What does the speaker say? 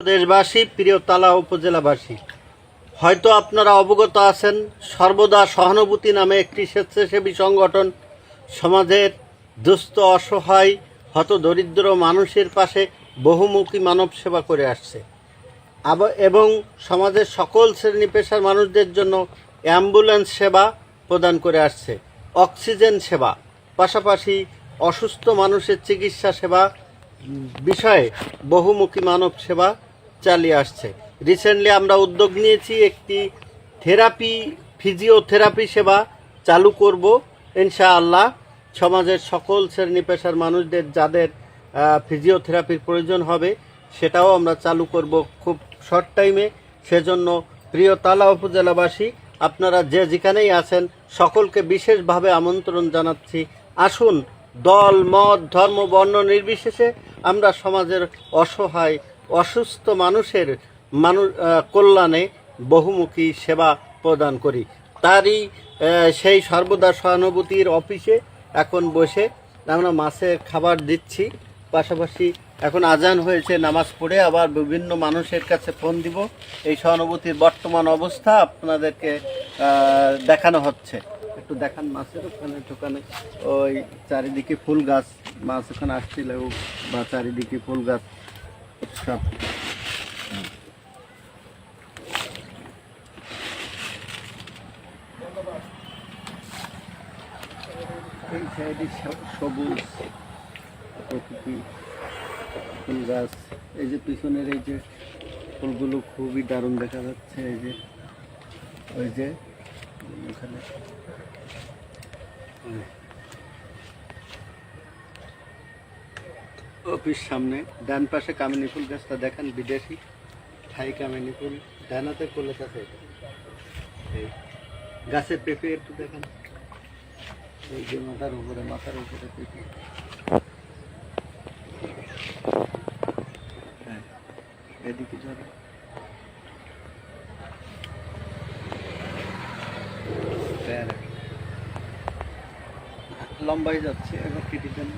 দেশবাসী, প্রিয় তালা উপজেলাবাসী, হয়তো আপনারা অবগত আছেন, সর্বদা সহানুভূতি নামে একটি স্বেচ্ছাসেবী সংগঠন সমাজের দুস্থ, অসহায়, হতদরিদ্র মানুষের পাশে বহুমুখী মানব সেবা করে আসছে এবং সমাজের সকল শ্রেণী পেশার মানুষদের জন্য অ্যাম্বুলেন্স সেবা প্রদান করে আসছে, অক্সিজেন সেবা, পাশাপাশি অসুস্থ মানুষের চিকিৎসা সেবা বিষয়ে বহুমুখী মানব সেবা চালিয়ে আসছে। রিসেন্টলি আমরা উদ্যোগ নিয়েছি একটি ফিজিওথেরাপি সেবা চালু করব ইনশাআল্লাহ। সমাজের সকল শ্রেণী পেশার মানুষদের যাদের ফিজিওথেরাপির প্রয়োজন হবে সেটাও আমরা চালু করব খুব শর্ট টাইমে। সেজন্য প্রিয় তালা উপজেলাবাসী, আপনারা যে যেখানেই আছেন সকলকে বিশেষভাবে আমন্ত্রণ জানাচ্ছি, আসুন দল, মত, ধর্ম, বর্ণ নির্বিশেষে আমরা সমাজের অসহায়, অসুস্থ মানুষের কল্যাণে বহুমুখী সেবা প্রদান করি। তারই সেই সর্বদা সহানুভূতির অফিসে এখন বসে আমরা মাছের খাবার দিচ্ছি, পাশাপাশি এখন আজান হয়েছে, নামাজ পড়ে আবার বিভিন্ন মানুষের কাছে ফোন দিব। এই সহানুভূতির বর্তমান অবস্থা আপনাদেরকে দেখানো হচ্ছে। একটু দেখান মাছের ওখানে দোকানে ওই চারিদিকে ফুল গাছ, মাছ ওখানে আসছিল বা চারিদিকে ফুল গাছ সব। এই সাইডে সবুজ প্রকৃতি, ফুল গাছ, এই যে পিছনের এই যে ফুলগুলো খুবই দারুণ দেখা যাচ্ছে। এই যে ওই যে ওখানে অফিস সামনে ডান পাশে কামিনী ফুল গাছটা দেখেন, বিদেশি থাই কামিনী ফুল, ডানাতে ফুলের কাছে এই গাছের পেঁপে একটু দেখেন, এই যে মাথার উপরে পেঁপে। হ্যাঁ, এদিকে যাবে লম্বাই যাচ্ছে, এবার কেটে দেন।